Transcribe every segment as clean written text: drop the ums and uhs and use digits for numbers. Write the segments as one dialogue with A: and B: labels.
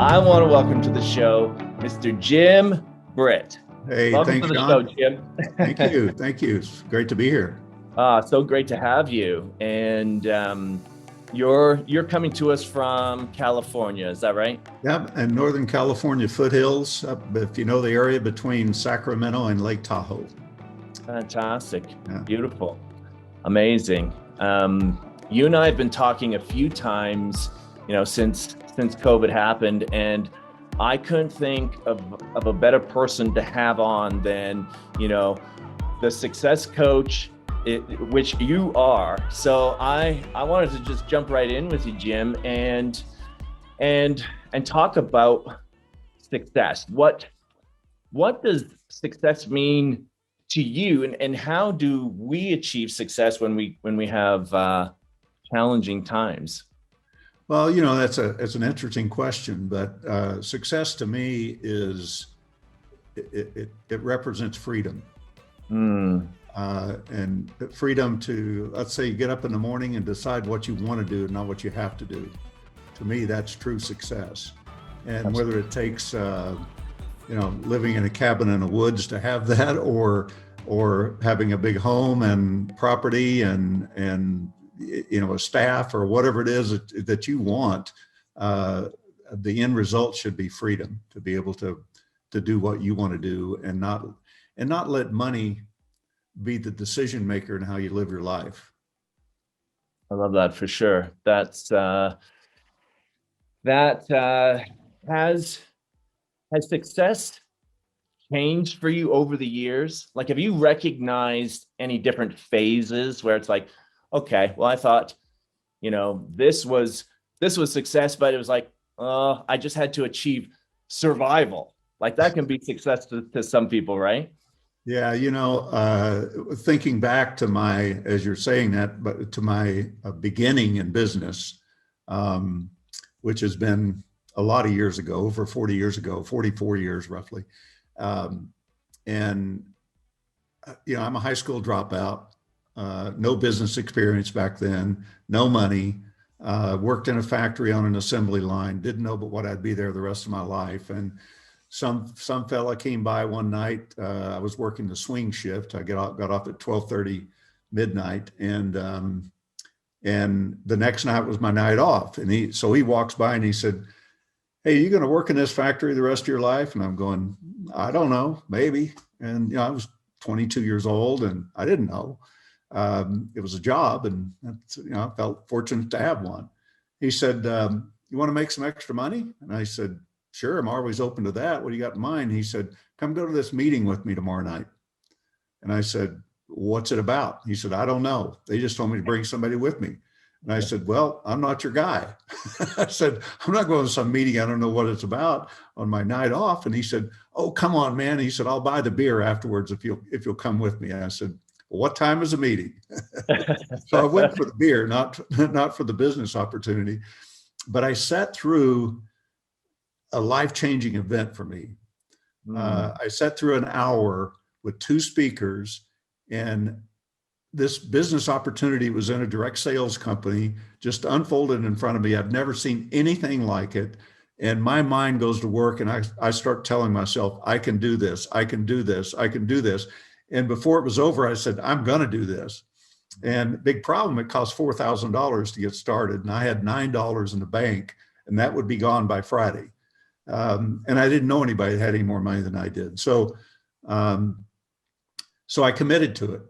A: I want to welcome to the show Mr. Jim Britt.
B: Hey,
A: Welcome
B: thanks,
A: to the
B: John.
A: show, Jim.
B: Thank you. Thank you. It's great to be here.
A: So great to have you. And you're coming to us from California, is that right?
B: Yeah, and Northern California foothills, if you know the area between Sacramento and Lake Tahoe.
A: Fantastic.
B: Yeah.
A: Beautiful. Amazing. You and I have been talking a few times, since COVID happened, and I couldn't think of a better person to have on than, the success coach, which you are. So I wanted to just jump right in with you, Jim, and talk about success. What does success mean to you, and how do we achieve success when we have challenging times?
B: Well, that's an interesting question, but success to me is it represents freedom. And freedom to, let's say, you get up in the morning and decide what you want to do, not what you have to do. To me, that's true success. And whether it takes, living in a cabin in the woods to have that, or having a big home and property and a staff or whatever it is that you want, the end result should be freedom to be able to do what you want to do, and not let money be the decision maker in how you live your life.
A: I love that for sure. Has success changed for you over the years? Like, have you recognized any different phases where it's like, okay, well, I thought, this was success, but it was like, I just had to achieve survival. Like, that can be success to some people, right?
B: Yeah, thinking back to as you're saying that, but to my beginning in business, which has been a lot of years ago, over 40 years ago, 44 years roughly. I'm a high school dropout, no business experience back then, no money, worked in a factory on an assembly line, didn't know but what I'd be there the rest of my life. And some fella came by one night. I was working the swing shift. I got off at 12:30 midnight, and the next night was my night off. And he walks by and he said, "Hey, you going to work in this factory the rest of your life?" And I'm going, "I don't know, maybe." And I was 22 years old and I didn't know. It was a job, and I felt fortunate to have one. He said, "You want to make some extra money?" And I said, "Sure, I'm always open to that. What do you got in mind?" He said, "Come go to this meeting with me tomorrow night." And I said, "What's it about?" He said, "I don't know. They just told me to bring somebody with me." And I said, "Well, I'm not your guy." I said, "I'm not going to some meeting I don't know what it's about on my night off." And he said, "Oh, come on, man." He said, "I'll buy the beer afterwards if you'll come with me." And I said, "Well, what time is the meeting?" So I went for the beer, not for the business opportunity. But I sat through a life-changing event for me. I sat through an hour with two speakers, and this business opportunity was in a direct sales company, just unfolded in front of me. I've never seen anything like it. And my mind goes to work, and I start telling myself, I can do this, I can do this, I can do this. And before it was over, I said, I'm going to do this. And big problem, it cost $4,000 to get started. And I had $9 in the bank, and that would be gone by Friday. And I didn't know anybody that had any more money than I did. So I committed to it,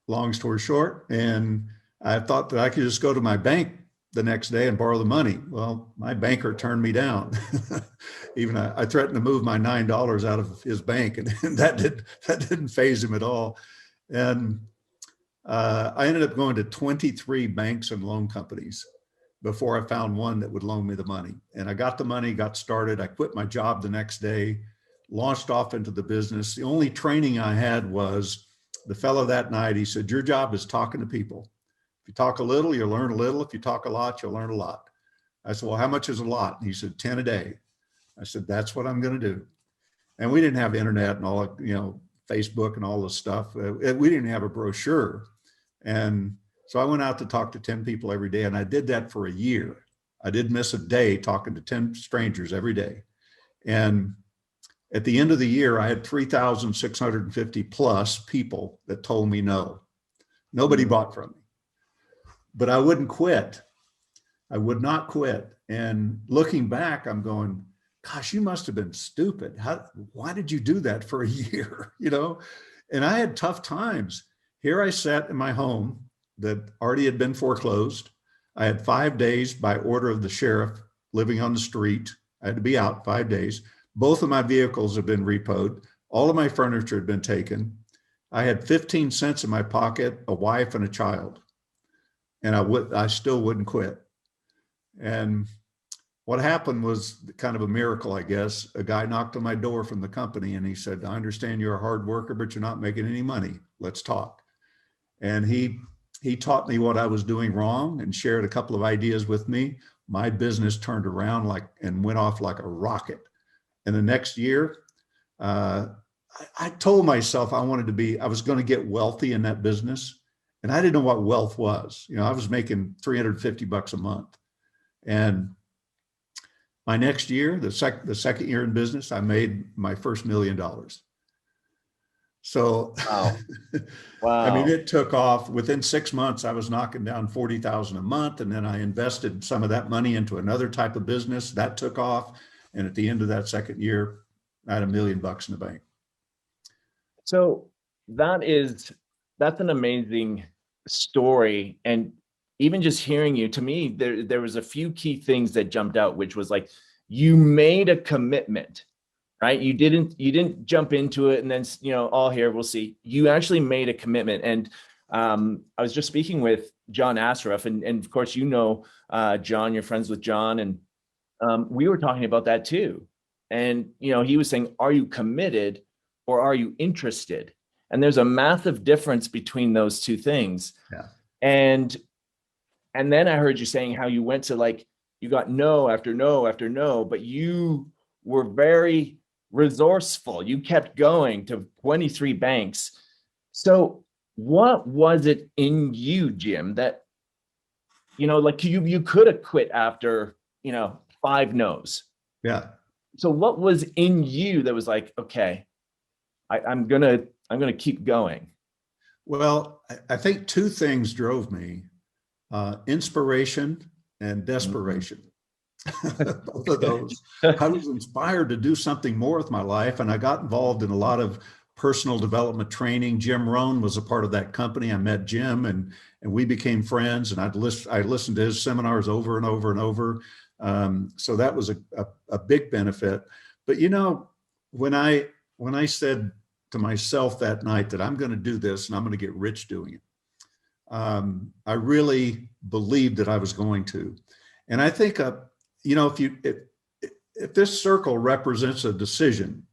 B: long story short. And I thought that I could just go to my bank the next day and borrow the money. Well, my banker turned me down. Even I threatened to move my $9 out of his bank, and that didn't faze him at all. And I ended up going to 23 banks and loan companies before I found one that would loan me the money. And I got the money, got started. I quit my job the next day, launched off into the business. The only training I had was the fellow that night. He said, "Your job is talking to people. If you talk a little, you'll learn a little. If you talk a lot, you'll learn a lot." I said, "Well, how much is a lot?" And he said, 10 a day. I said, "That's what I'm going to do." And we didn't have internet and all, Facebook and all this stuff. We didn't have a brochure. And so I went out to talk to 10 people every day, and I did that for a year. I didn't miss a day talking to 10 strangers every day. And at the end of the year, I had 3,650 plus people that told me no. Nobody bought from me, but I wouldn't quit. I would not quit. And looking back, I'm going, gosh, you must have been stupid. Why did you do that for a year? You know, and I had tough times. Here I sat in my home that already had been foreclosed. I had 5 days by order of the sheriff living on the street. I had to be out 5 days. Both of my vehicles had been repoed. All of my furniture had been taken. I had 15 cents in my pocket, a wife and a child. And I still wouldn't quit. And what happened was kind of a miracle, I guess. A guy knocked on my door from the company and he said, I understand you're a hard worker, but you're not making any money. Let's talk. And he taught me what I was doing wrong and shared a couple of ideas with me. My business turned around and went off like a rocket. And the next year, I told myself I was going to get wealthy in that business. And I didn't know what wealth was. You know, I was making $350 a month. And my next year, the second year in business, I made my first $1 million. So,
A: wow. Wow.
B: I mean, it took off. Within 6 months, I was knocking down 40,000 a month. And then I invested some of that money into another type of business that took off. And at the end of that second year, I had $1 million in the bank.
A: So that's an amazing story. And even just hearing you, to me, there was a few key things that jumped out, which was like, you made a commitment, right? You didn't jump into it and then, you know, all here, we'll see. You actually made a commitment. And I was just speaking with John Asraf, and of course, you know, John, you're friends with John, and we were talking about that too. And, you know, he was saying, are you committed or are you interested? And there's a massive difference between those two things.
B: Yeah.
A: And then I heard you saying how you went to, like, you got no after no after no, but you were very resourceful. You kept going to 23 banks. So what was it in you, Jim, that, you know, like you could have quit after, you know, 5 no's.
B: Yeah.
A: So what was in you that was like, okay, I'm gonna keep going?
B: Well, I think 2 things drove me. Inspiration and desperation. Both of those. I was inspired to do something more with my life, and I got involved in a lot of personal development training. Jim Rohn was a part of that company. I met Jim, and we became friends, and I listened to his seminars over and over and over. So that was a big benefit. But, you know, when I said to myself that night that I'm going to do this and I'm going to get rich doing it, I really believed that I was going to. And I think, you know, if this circle represents a decision,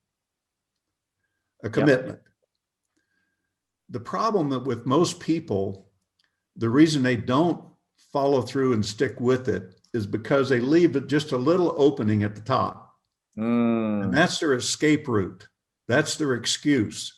B: a commitment, the problem with most people, the reason they don't follow through and stick with it is because they leave it just a little opening at the top. And that's their escape route. That's their excuse.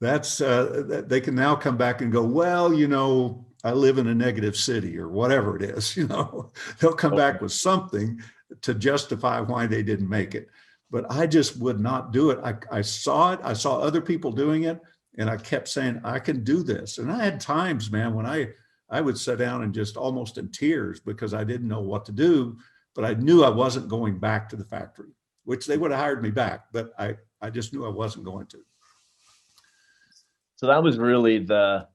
B: That's they can now come back and go, well, you know, I live in a negative city or whatever it is, you know, they'll come back with something to justify why they didn't make it. But I just would not do it. I saw it. I saw other people doing it, and I kept saying, I can do this. And I had times, man, when I would sit down and just almost in tears because I didn't know what to do, but I knew I wasn't going back to the factory, which they would have hired me back, but I just knew I wasn't going to.
A: So that was really the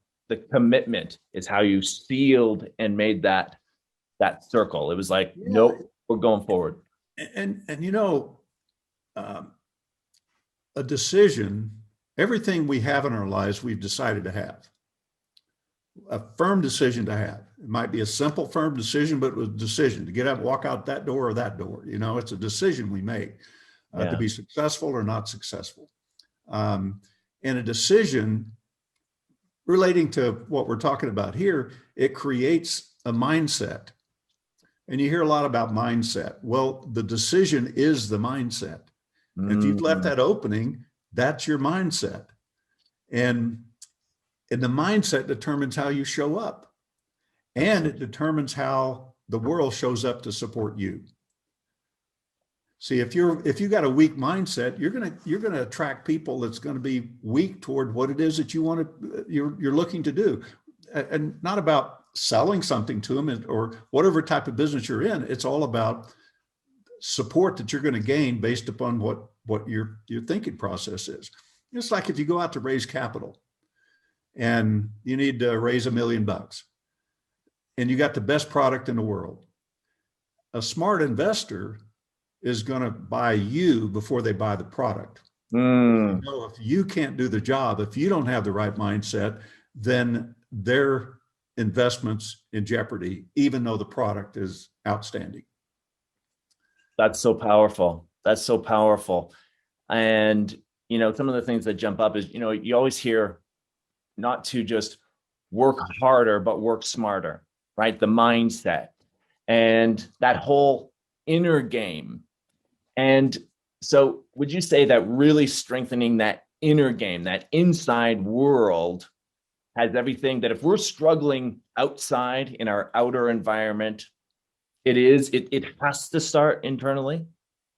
A: commitment, is how you sealed and made that circle. It was like, nope, we're going forward.
B: And you know, a decision, everything we have in our lives, we've decided to have. A firm decision to have. It might be a simple, firm decision, but it was a decision to get up, walk out that door or that door. You know, it's a decision we make to be successful or not successful. And a decision relating to what we're talking about here, it creates a mindset. And you hear a lot about mindset. Well, the decision is the mindset. If you've left that opening, that's your mindset. And the mindset determines how you show up. And it determines how the world shows up to support you. See, if you got a weak mindset, you're gonna attract people that's going to be weak toward what it is that you're looking to do, and not about selling something to them or whatever type of business you're in. It's all about support that you're going to gain based upon what your thinking process is. It's like if you go out to raise capital and you need to raise $1 million and you got the best product in the world. A smart investor is going to buy you before they buy the product. You know, if you can't do the job, if you don't have the right mindset, then their investment's in jeopardy, even though the product is outstanding.
A: That's so powerful. That's so powerful. And, you know, some of the things that jump up is, you know, you always hear not to just work harder, but work smarter, right? The mindset and that whole inner game. And so would you say that really strengthening that inner game, that inside world, has everything that if we're struggling outside in our outer environment, it has to start internally?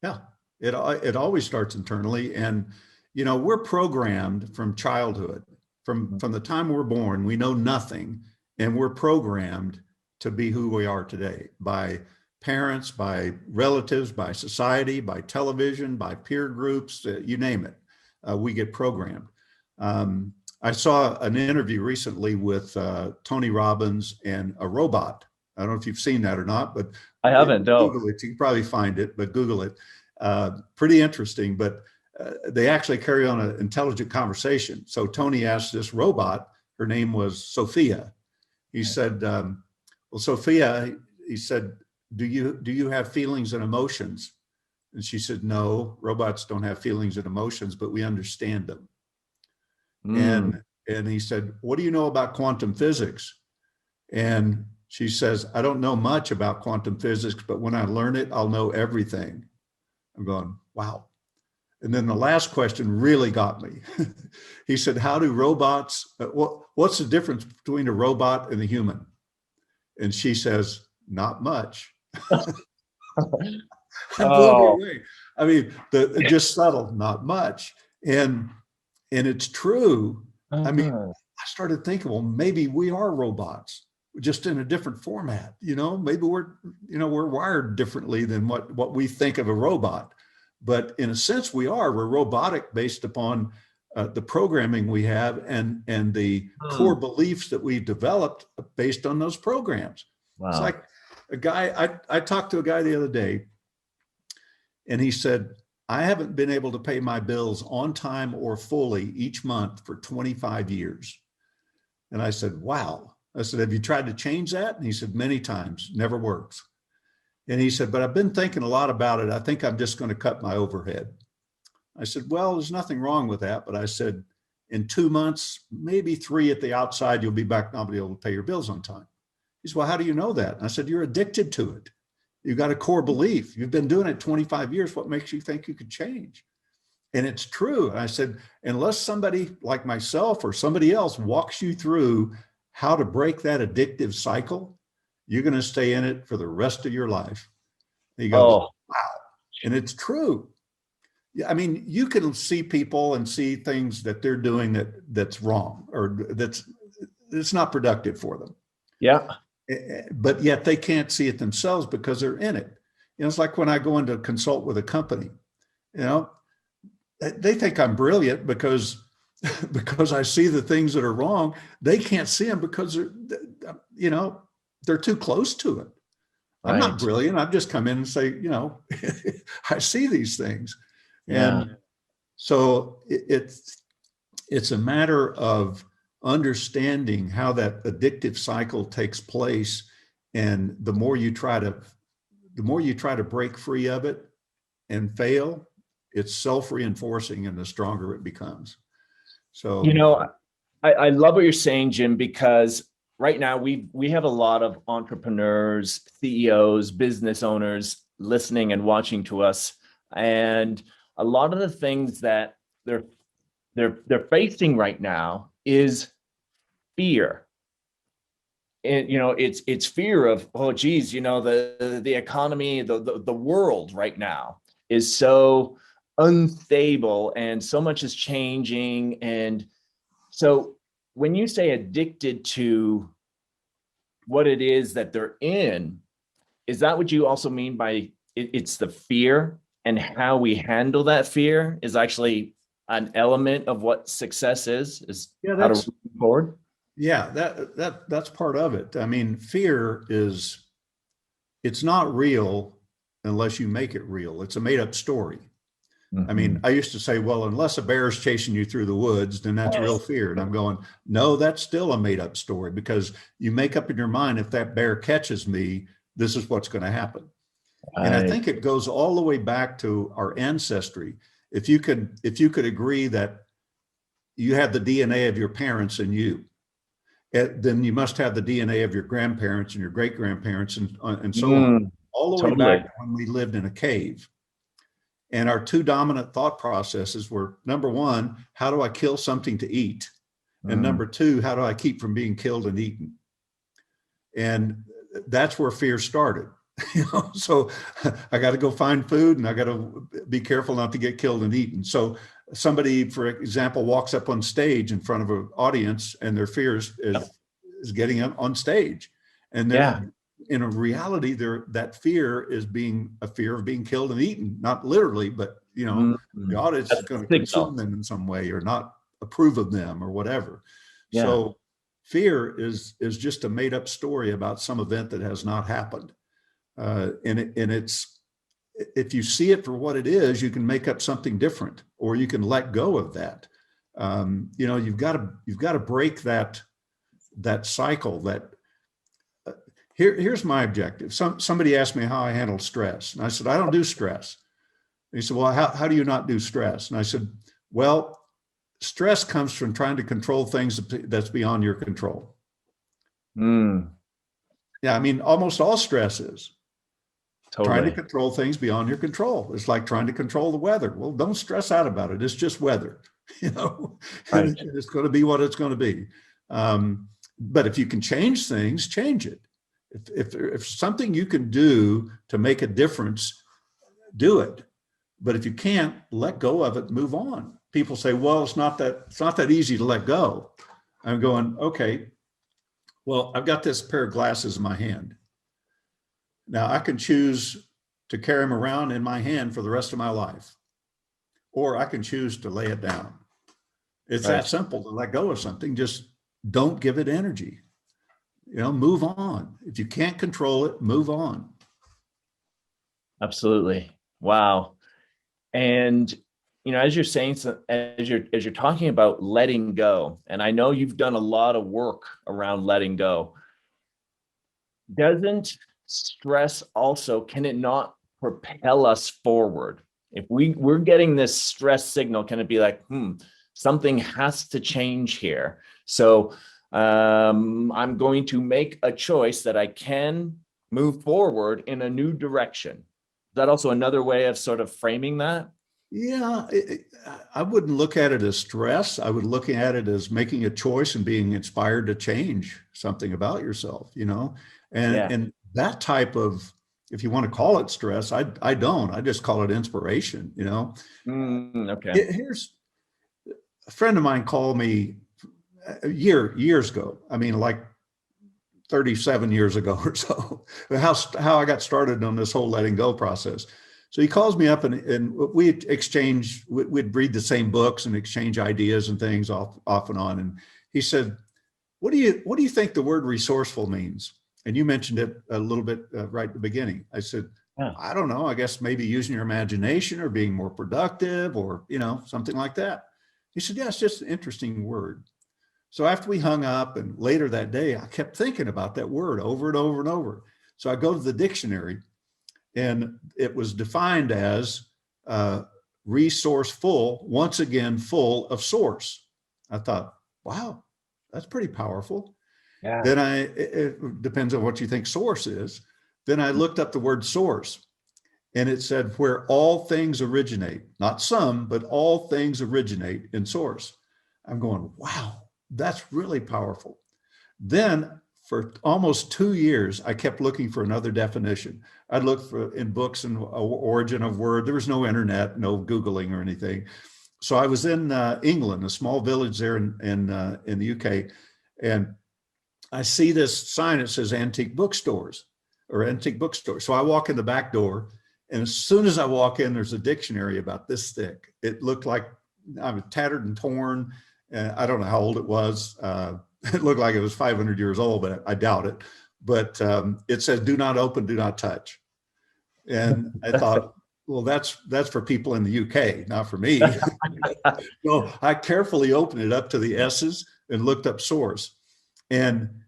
B: Yeah, it always starts internally. And, you know, we're programmed from childhood, from the time we're born, we know nothing, and we're programmed to be who we are today by parents, by relatives, by society, by television, by peer groups, you name it. We get programmed. I saw an interview recently with Tony Robbins and a robot. I don't know if you've seen that or not, but
A: I haven't. No.
B: Google it. You can probably find it, but Google it. Pretty interesting, but they actually carry on an intelligent conversation. So Tony asked this robot, her name was Sophia. He said, well, Sophia, he said, do you have feelings and emotions? And she said, no, robots don't have feelings and emotions, but we understand them. And he said, what do you know about quantum physics? And she says, I don't know much about quantum physics, but when I learn it, I'll know everything. I'm going, wow. And then the last question really got me. He said, how do robots, what's the difference between a robot and a human? And she says, not much.
A: Oh.
B: I mean, just subtle, not much. And it's true. I mean, I started thinking, well, maybe we are robots, just in a different format. You know, maybe we're wired differently than what we think of a robot. But in a sense, we're robotic based upon the programming we have and the core beliefs that we developed based on those programs. Wow. It's like a guy, I talked to a guy the other day, and he said, I haven't been able to pay my bills on time or fully each month for 25 years. And I said, wow. I said, have you tried to change that? And he said, many times, never works. And he said, but I've been thinking a lot about it. I think I'm just going to cut my overhead. I said, well, there's nothing wrong with that. But I said, in 2 months, maybe 3 at the outside, you'll be back not be able to pay your bills on time. He said, well, how do you know that? And I said, you're addicted to it. You've got a core belief. You've been doing it 25 years. What makes you think you could change? And it's true. And I said, unless somebody like myself or somebody else walks you through how to break that addictive cycle, you're going to stay in it for the rest of your life. And he goes, wow. And it's true. Yeah, I mean, you can see people and see things that they're doing that's wrong or that's not productive for them.
A: Yeah.
B: But yet they can't see it themselves because they're in it. You know, it's like when I go in to consult with a company, you know, they think I'm brilliant because I see the things that are wrong. They can't see them because they're too close to it. Right. I'm not brilliant. I've just come in and say, you know, I see these things. Yeah. And so it's a matter of understanding how that addictive cycle takes place. And the more you try to break free of it and fail, it's self-reinforcing and the stronger it becomes. So, you
A: know, I love what you're saying, Jim, because right now we have a lot of entrepreneurs, CEOs, business owners listening and watching to us. And a lot of the things that they're facing right now is fear. And, you know, it's fear of, oh, geez, you know, the economy, the world right now. is so unstable and so much is changing. And so when you say addicted to what it is that they're in, is that what you also mean by it's the fear, and how we handle that fear is actually an element of what success is
B: Yeah,
A: how to move forward?
B: yeah, that's part of it. I mean, fear is, it's not real unless you make it real. It's a made up story. I mean, I used to say, well, unless a bear is chasing you through the woods, then that's real fear. And I'm going, no, that's still a made up story, because you make up in your mind, if that bear catches me, this is what's going to happen. And I think it goes all the way back to our ancestry. If you could agree that you had the DNA of your parents in you, then you must have the DNA of your grandparents and your great grandparents and so on, all the way back to when we lived in a cave. And our two dominant thought processes were, number one, how do I kill something to eat? And number two, how do I keep from being killed and eaten? And that's where fear started. So I got to go find food, and I got to be careful not to get killed and eaten. So somebody, for example, walks up on stage in front of an audience, and their fear is getting up on stage. And they're, in a reality, that fear is being a fear of being killed and eaten, not literally, but the audience is going to consume them in some way or not approve of them or whatever. Yeah. So fear is just a made up story about some event that has not happened. And it's, if you see it for what it is, you can make up something different, or you can let go of that. You've got to break that cycle. That here's my objective. Somebody asked me how I handle stress, and I said, I don't do stress. And he said, well, how do you not do stress? And I said, well, stress comes from trying to control things that's beyond your control. Yeah, I mean, almost all stress is trying to control things beyond your control. It's like trying to control the weather. Well, don't stress out about it. It's just weather, Right. It's going to be what it's going to be. But if you can change things, change it. If something you can do to make a difference, do it. But if you can't, let go of it, move on. People say, well, it's not that easy to let go. I'm going, okay, well, I've got this pair of glasses in my hand. Now I can choose to carry them around in my hand for the rest of my life, or I can choose to lay it down. It's that simple to let go of something. Just don't give it energy. Move on. If you can't control it, move on.
A: Absolutely. Wow. And as you're saying, as you're talking about letting go, and I know you've done a lot of work around letting go. Doesn't stress also, can it not propel us forward? If we're getting this stress signal, can it be like, something has to change here? So I'm going to make a choice that I can move forward in a new direction. Is that also another way of sort of framing that?
B: Yeah, I wouldn't look at it as stress. I would look at it as making a choice and being inspired to change something about yourself, and that type of, if you want to call it stress, I don't. I just call it inspiration,
A: Okay.
B: Here's a friend of mine called me years ago. I mean, like 37 years ago or so, how I got started on this whole letting go process. So he calls me up and we'd read the same books and exchange ideas and things off and on. And he said, what do you think the word resourceful means? And you mentioned it a little bit right at the beginning. I said, I don't know, I guess maybe using your imagination or being more productive or, something like that. He said, yeah, it's just an interesting word. So after we hung up and later that day, I kept thinking about that word over and over and over. So I go to the dictionary, and it was defined as resourceful, once again, full of source. I thought, wow, that's pretty powerful. Yeah. Then it depends on what you think source is. Then I looked up the word source, and it said where all things originate, not some, but all things originate in source. I'm going, wow, that's really powerful. Then for almost 2 years, I kept looking for another definition. I'd look for in books and origin of word. There was no internet, no Googling or anything. So I was in England, a small village there in the UK, and I see this sign that says antique bookstores or antique bookstore. So I walk in the back door, and as soon as I walk in, there's a dictionary about this thick. It looked like I was tattered and torn. I don't know how old it was. It looked like it was 500 years old, but I doubt it. But it says, "Do not open, do not touch." And I thought, well, that's for people in the UK, not for me. So I carefully opened it up to the S's and looked up source. And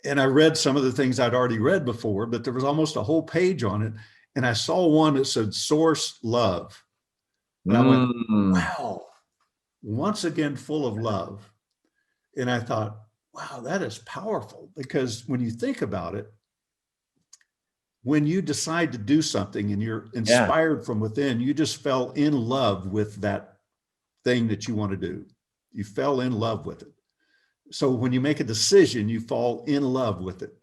B: I read some of the things I'd already read before, but there was almost a whole page on it. And I saw one that said source love. And I went, wow, once again, full of love. And I thought, wow, that is powerful, because when you think about it, when you decide to do something and you're inspired from within, you just fell in love with that thing that you want to do. You fell in love with it. So when you make a decision, you fall in love with it.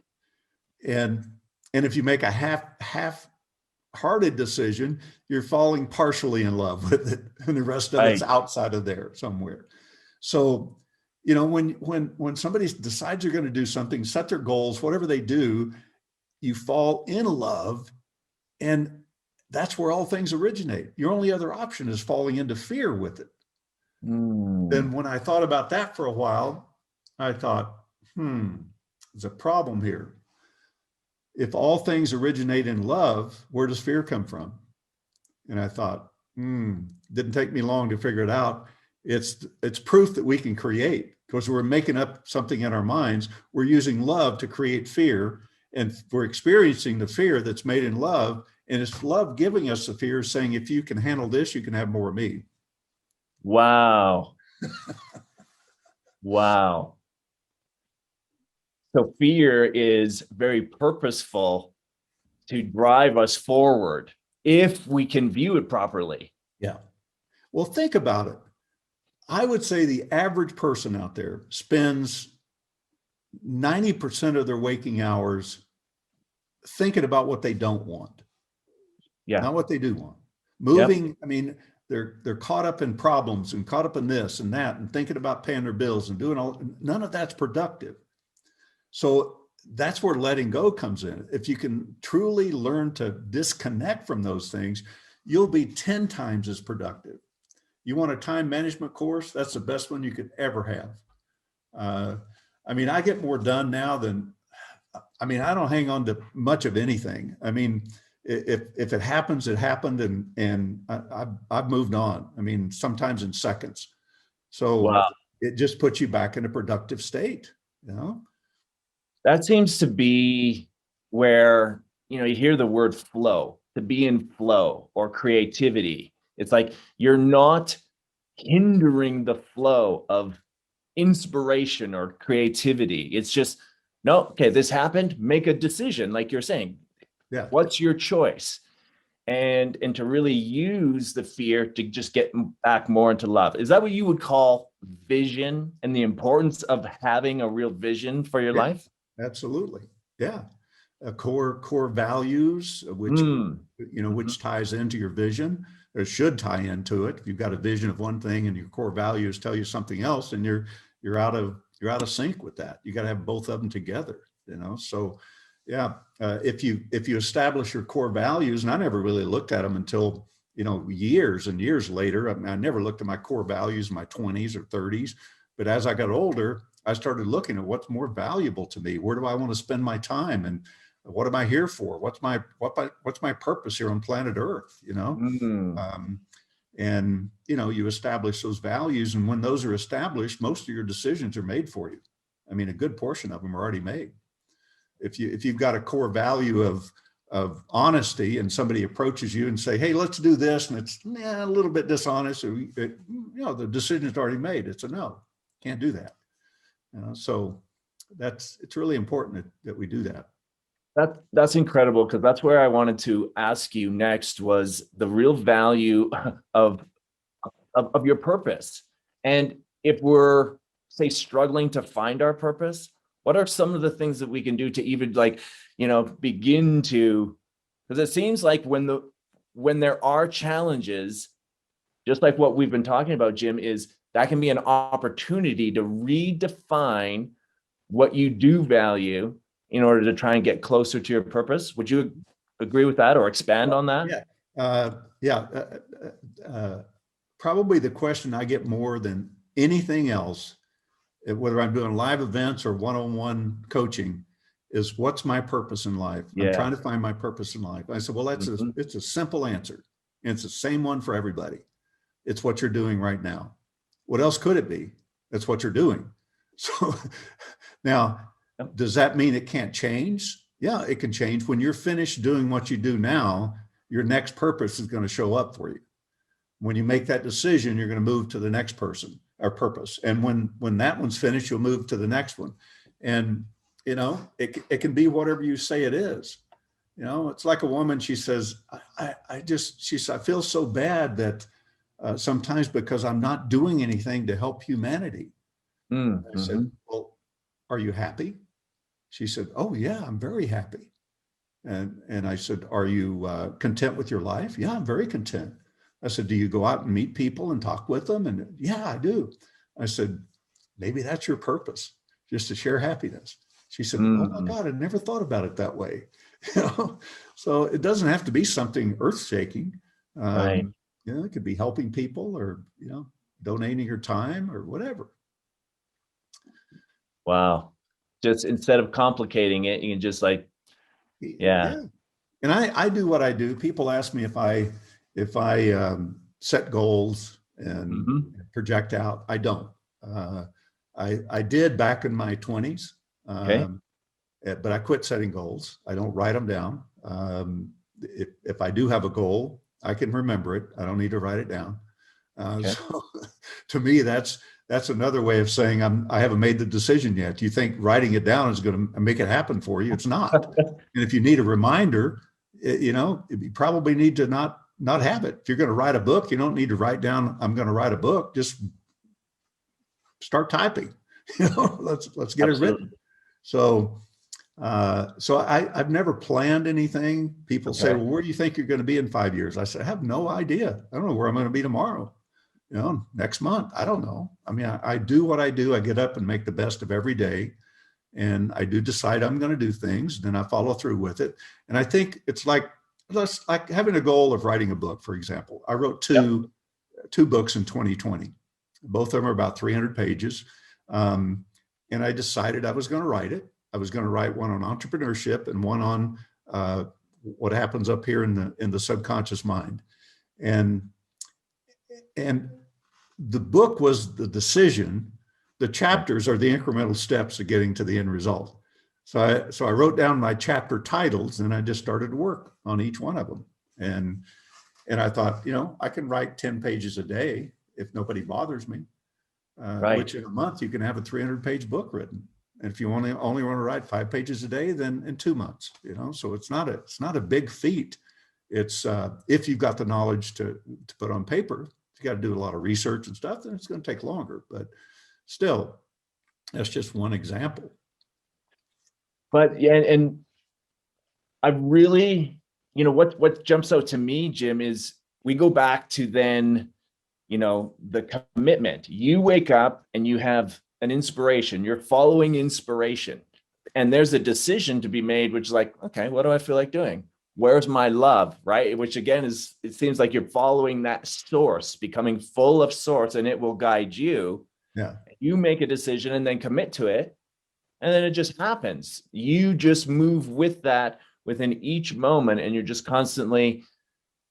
B: And if you make a half-hearted decision, you're falling partially in love with it, and the rest of it's outside of there somewhere. So, you know, when somebody decides they're going to do something, set their goals, whatever they do, you fall in love, and that's where all things originate. Your only other option is falling into fear with it. Then when I thought about that for a while, I thought, there's a problem here. If all things originate in love, where does fear come from? And I thought, didn't take me long to figure it out. It's proof that we can create, because we're making up something in our minds. We're using love to create fear, and we're experiencing the fear that's made in love. And it's love giving us the fear, saying, if you can handle this, you can have more of me.
A: Wow. Wow. So fear is very purposeful to drive us forward if we can view it properly.
B: Yeah. Well, think about it. I would say the average person out there spends 90% of their waking hours thinking about what they don't want.
A: Yeah.
B: Not what they do want. Moving, yep. I mean, they're caught up in problems and caught up in this and that and thinking about paying their bills and doing all, none of that's productive. So that's where letting go comes in. If you can truly learn to disconnect from those things, you'll be 10 times as productive. You want a time management course? That's the best one you could ever have. I mean, I get more done now than, I mean, I don't hang on to much of anything. I mean, if it happens, it happened, and I've moved on. I mean, sometimes in seconds. So wow. It just puts you back in a productive state, you know?
A: That seems to be where, you know, you hear the word flow, to be in flow or creativity. It's like you're not hindering the flow of inspiration or creativity. It's just, no, okay, this happened, make a decision, like you're saying.
B: Yeah.
A: What's your choice? And to really use the fear to just get back more into love. Is that what you would call vision and the importance of having a real vision for your life?
B: Absolutely. Yeah. Core values, which, you know, which ties into your vision, or should tie into it. If you've got a vision of one thing and your core values tell you something else, and you're out of sync with that. You got to have both of them together, you know? So yeah, if you establish your core values, and I never really looked at them until, you know, years and years later. I mean, I never looked at my core values in my 20s or 30s, but as I got older, I started looking at what's more valuable to me. Where do I want to spend my time, and what am I here for? What's my purpose here on planet Earth? You know, and you know, you establish those values, and when those are established, most of your decisions are made for you. I mean, a good portion of them are already made. If you've got a core value of honesty, and somebody approaches you and say, "Hey, let's do this," and it's a little bit dishonest, or you know, the decision's already made. It's a no, can't do that. You know, so it's really important that we do that.
A: That's incredible, because that's where I wanted to ask you next, was the real value of your purpose. And if we're, say, struggling to find our purpose, What are some of the things that we can do to even like, begin to, because it seems like when there are challenges, just like what we've been talking about, Jim, is that can be an opportunity to redefine what you do value in order to try and get closer to your purpose. Would you agree with that or expand on that?
B: Yeah. Probably the question I get more than anything else, whether I'm doing live events or one-on-one coaching, is what's my purpose in life?
A: Yeah.
B: I'm trying to find my purpose in life. I said, well, it's a simple answer. And it's the same one for everybody. It's what you're doing right now. What else could it be? That's what you're doing. So now, does that mean it can't change? Yeah, it can change. When you're finished doing what you do now, your next purpose is going to show up for you. When you make that decision, you're going to move to the next person or purpose. And when that one's finished, you'll move to the next one. And, it can be whatever you say it is. It's like a woman, she says, I feel so bad that sometimes because I'm not doing anything to help humanity. I said, well, are you happy? She said, oh yeah, I'm very happy. And I said, are you content with your life? Yeah, I'm very content. I said, do you go out and meet people and talk with them? And yeah, I do. I said, maybe that's your purpose, just to share happiness. She said, oh my God, I never thought about it that way. So it doesn't have to be something earth-shaking.
A: Right.
B: It could be helping people or, donating your time or whatever.
A: Wow. Just instead of complicating it, you can just like, yeah.
B: And I do what I do. People ask me if I set goals and project out. I don't. I did back in my 20s, but I quit setting goals. I don't write them down. If I do have a goal, I can remember it. I don't need to write it down. So to me, that's another way of saying I haven't made the decision yet. You think writing it down is going to make it happen for you? It's not. And if you need a reminder, you probably need to not have it. If you're going to write a book, you don't need to write down, I'm going to write a book. Just start typing. Let's get it written. So I've never planned anything. People say, well, where do you think you're going to be in 5 years? I said, I have no idea. I don't know where I'm going to be tomorrow. Next month. I don't know. I mean, I do what I do. I get up and make the best of every day. And I do decide I'm going to do things. Then I follow through with it. And I think it's like having a goal of writing a book, for example. I wrote two books in 2020. Both of them are about 300 pages. And I decided I was going to write it. I was going to write one on entrepreneurship and one on what happens up here in the subconscious mind. And the book was the decision. The chapters are the incremental steps to getting to the end result. So I wrote down my chapter titles and I just started to work on each one of them. And I thought, I can write 10 pages a day if nobody bothers me. Which in a month you can have a 300-page book written. And if you only want to write 5 pages a day, then in 2 months, so it's not a big feat. It's if you've got the knowledge to put on paper. If you got to do a lot of research and stuff, then it's going to take longer. But still, that's just one example.
A: But yeah, and I really, what jumps out to me, Jim, is we go back to then, the commitment. You wake up and you have an inspiration. You're following inspiration. And there's a decision to be made, which is like, okay, what do I feel like doing? Where's my love, right? Which again it seems like you're following that source, becoming full of source, and it will guide you.
B: Yeah.
A: You make a decision and then commit to it. And then it just happens. You just move with that within each moment. And you're just constantly,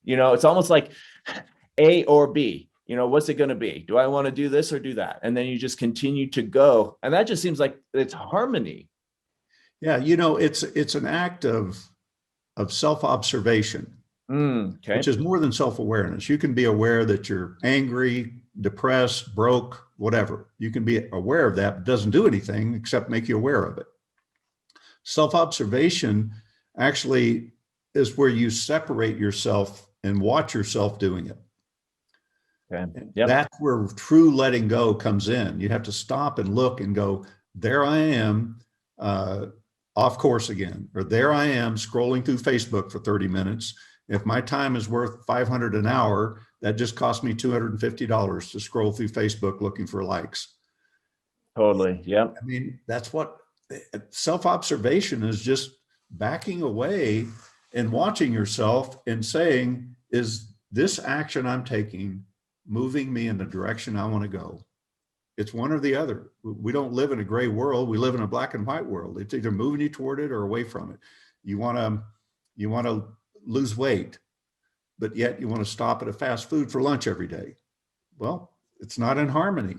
A: it's almost like A or B. What's it going to be? Do I want to do this or do that? And then you just continue to go. And that just seems like it's harmony.
B: Yeah. It's an act of self-observation, which is more than self-awareness. You can be aware that you're angry, depressed, broke, whatever. You can be aware of that, but doesn't do anything except make you aware of it. Self-observation actually is where you separate yourself and watch yourself doing it. Okay. Yep. That's where true letting go comes in. You have to stop and look and go, there I am. off course again, or there I am scrolling through Facebook for 30 minutes. If my time is worth $500 an hour, that just cost me $250 to scroll through Facebook looking for likes.
A: Totally. Yep.
B: I mean, that's what self-observation is, just backing away and watching yourself and saying, is this action I'm taking moving me in the direction I want to go? It's one or the other. We don't live in a gray world. We live in a black and white world. It's either moving you toward it or away from it. You want to lose weight, but yet you want to stop at a fast food for lunch every day. Well, it's not in harmony.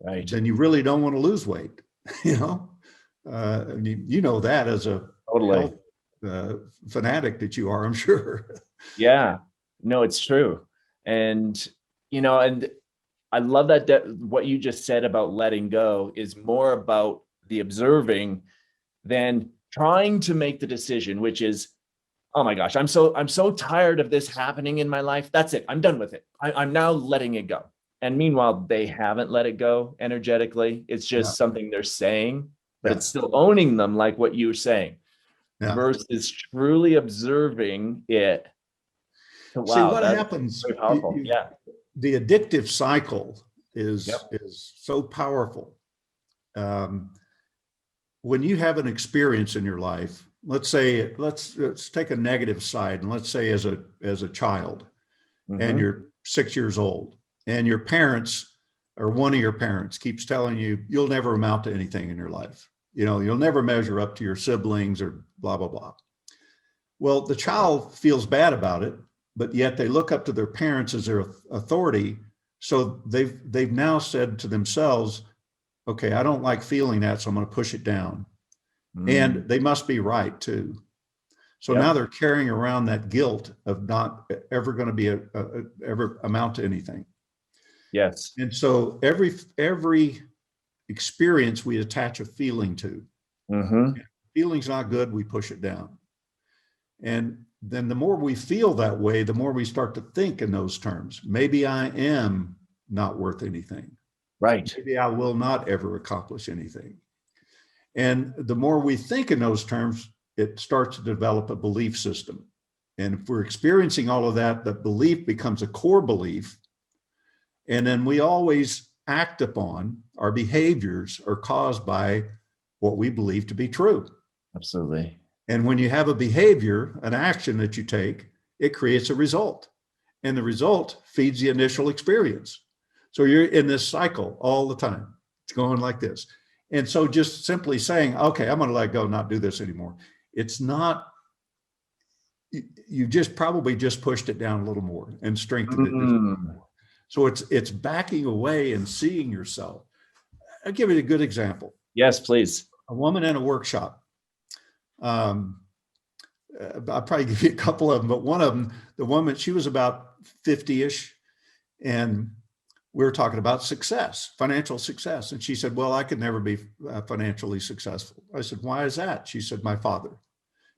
A: Right.
B: Then you really don't want to lose weight. You know, you know that as a
A: Totally
B: health, fanatic that you are, I'm sure.
A: Yeah, no, it's true. And, and I love that what you just said about letting go is more about the observing than trying to make the decision, which is, oh my gosh, I'm so tired of this happening in my life. That's it. I'm done with it. I'm now letting it go. And meanwhile, they haven't let it go energetically. It's just something they're saying, but it's still owning them, like what you were saying, versus truly observing it. Wow,
B: see what happens.
A: Very powerful.
B: The addictive cycle is so powerful. When you have an experience in your life, let's say, let's take a negative side, and let's say as a child, and you're 6 years old, and your parents, or one of your parents, keeps telling you you'll never amount to anything in your life. You'll never measure up to your siblings, or blah blah blah. Well, the child feels bad about it, but yet they look up to their parents as their authority. So they've now said to themselves, okay, I don't like feeling that, so I'm going to push it down. And they must be right too. So now they're carrying around that guilt of not ever going to be ever amount to anything.
A: Yes.
B: And so every experience we attach a feeling to. Feeling's not good, we push it down. And then the more we feel that way, the more we start to think in those terms. Maybe I am not worth anything.
A: Right.
B: Maybe I will not ever accomplish anything. And the more we think in those terms, it starts to develop a belief system. And if we're experiencing all of that, the belief becomes a core belief. And then we always act upon, our behaviors are caused by what we believe to be true.
A: Absolutely.
B: And when you have a behavior, an action that you take, it creates a result. And the result feeds the initial experience. So you're in this cycle all the time. It's going like this. And so just simply saying, okay, I'm going to let go, not do this anymore. It's not, you just probably just pushed it down a little more and strengthened it. More. So it's backing away and seeing yourself. I'll give you a good example.
A: Yes, please.
B: A woman in a workshop. I'll probably give you a couple of them, but one of them, the woman, she was about 50-ish, and we were talking about success, financial success. And she said, well, I could never be financially successful. I said, why is that? She said, my father.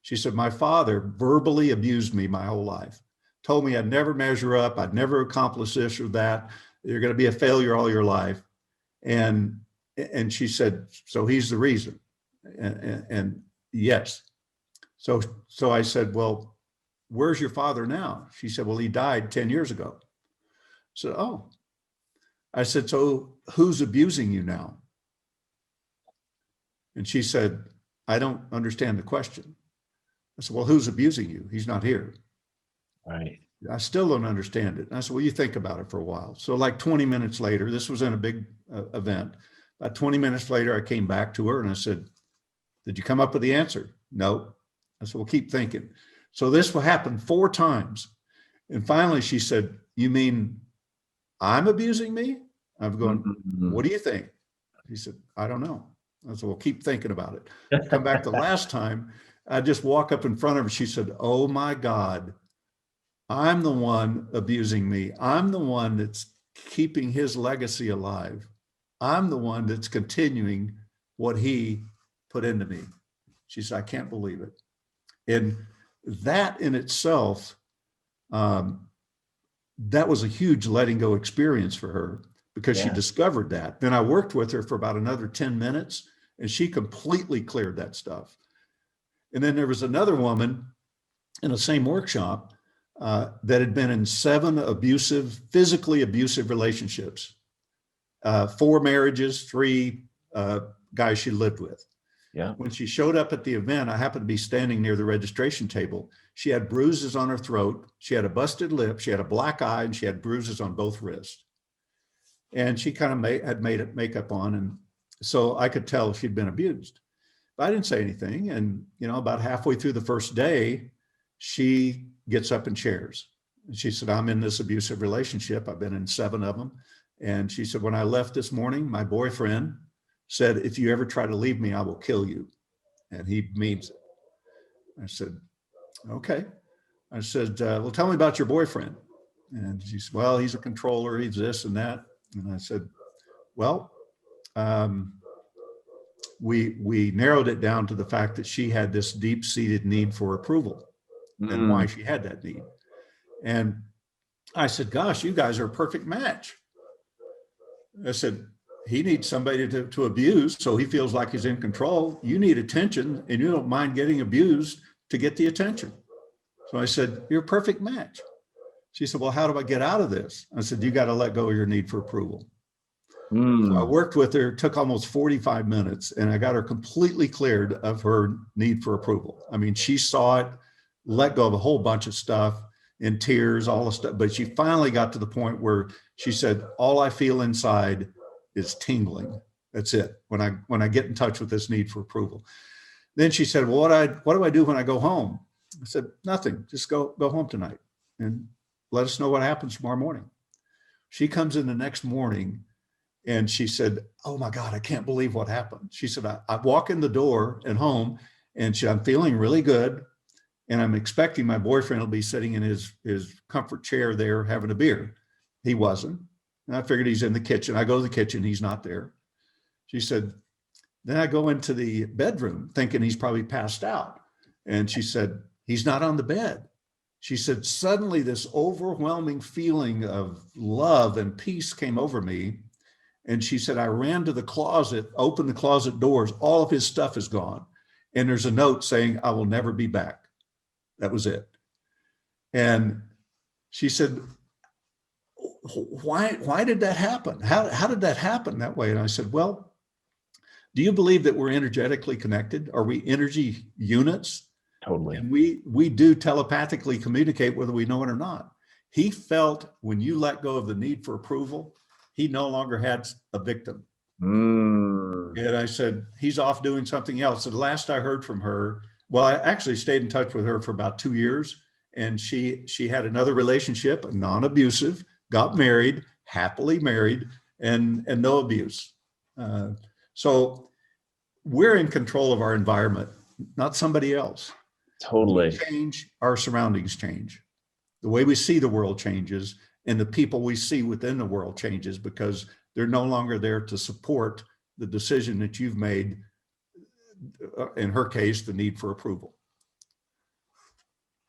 B: She said, my father verbally abused me my whole life, told me I'd never measure up, I'd never accomplish this or that, you're going to be a failure all your life. And she said, so he's the reason. And yes. So I said, well, where's your father now? She said, well, he died 10 years ago. So, oh. I said, so who's abusing you now? And she said, I don't understand the question. I said, well, who's abusing you? He's not here.
A: Right.
B: I still don't understand it. And I said, well, you think about it for a while. So like 20 minutes later, this was in a big event. About 20 minutes later, I came back to her and I said, did you come up with the answer? No. I said, well, keep thinking. So this will happen 4 times. And finally she said, you mean I'm abusing me? I'm going, what do you think? He said, I don't know. I said, well, keep thinking about it. Come back the last time, I just walk up in front of her. She said, oh my God, I'm the one abusing me. I'm the one that's keeping his legacy alive. I'm the one that's continuing what he put into me. She said, I can't believe it. And that in itself, that was a huge letting go experience for her, because she discovered that. Then I worked with her for about another 10 minutes, And she completely cleared that stuff. And then there was another woman in the same workshop that had been in 7 physically abusive relationships, 4 marriages, 3 guys she lived with.
A: Yeah.
B: When she showed up at the event, I happened to be standing near the registration table. She had bruises on her throat. She had a busted lip. She had a black eye, and she had bruises on both wrists. And she kind of had made makeup on. And so I could tell she'd been abused. But I didn't say anything. And, about halfway through the first day, she gets up and shares. And she said, I'm in this abusive relationship. I've been in 7 of them. And she said, when I left this morning, my boyfriend said, if you ever try to leave me, I will kill you. And he means it. I said, okay. I said, well, tell me about your boyfriend. And she said, well, he's a controller. He's this and that. And I said, well, we narrowed it down to the fact that she had this deep-seated need for approval and why she had that need. And I said, gosh, you guys are a perfect match. I said, he needs somebody to abuse, so he feels like he's in control. You need attention, and you don't mind getting abused to get the attention. So I said, you're a perfect match. She said, well, how do I get out of this? I said, you got to let go of your need for approval. So I worked with her, took almost 45 minutes, and I got her completely cleared of her need for approval. I mean, she saw it, let go of a whole bunch of stuff, in tears, all the stuff. But she finally got to the point where she said, all I feel inside is tingling. That's it. When I get in touch with this need for approval. Then she said, well, what do I do when I go home? I said, nothing. Just go home tonight and let us know what happens tomorrow morning. She comes in the next morning and she said, oh my God, I can't believe what happened. She said, I walk in the door at home and I'm feeling really good. And I'm expecting my boyfriend will be sitting in his comfort chair there having a beer. He wasn't. And I figured he's in the kitchen. I go to the kitchen, he's not there. She said, then I go into the bedroom thinking he's probably passed out. And she said, he's not on the bed. She said, suddenly this overwhelming feeling of love and peace came over me. And she said, I ran to the closet, opened the closet doors, all of his stuff is gone. And there's a note saying, I will never be back. That was it. And she said, why did that happen? How did that happen that way? And I said, well, do you believe that we're energetically connected? Are we energy units?
A: Totally.
B: And we do telepathically communicate whether we know it or not. He felt when you let go of the need for approval, he no longer had a victim. And I said, he's off doing something else. And the last I heard from her, well, I actually stayed in touch with her for about 2 years. And she had another relationship, non-abusive, got married, happily married, and no abuse. So we're in control of our environment, not somebody else.
A: Totally.
B: We change, our surroundings change. The way we see the world changes, and the people we see within the world changes because they're no longer there to support the decision that you've made, in her case, the need for approval.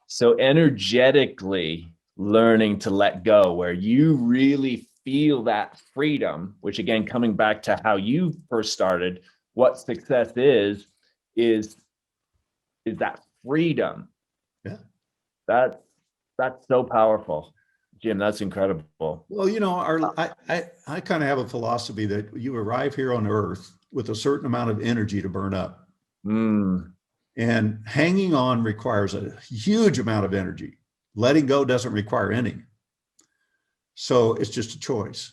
A: So energetically learning to let go, where you really feel that freedom, which again, coming back to how you first started, what success is that freedom.
B: Yeah.
A: That's so powerful. Jim, that's incredible.
B: Well, I kind of have a philosophy that you arrive here on earth with a certain amount of energy to burn up. And hanging on requires a huge amount of energy. Letting go doesn't require any. So it's just a choice.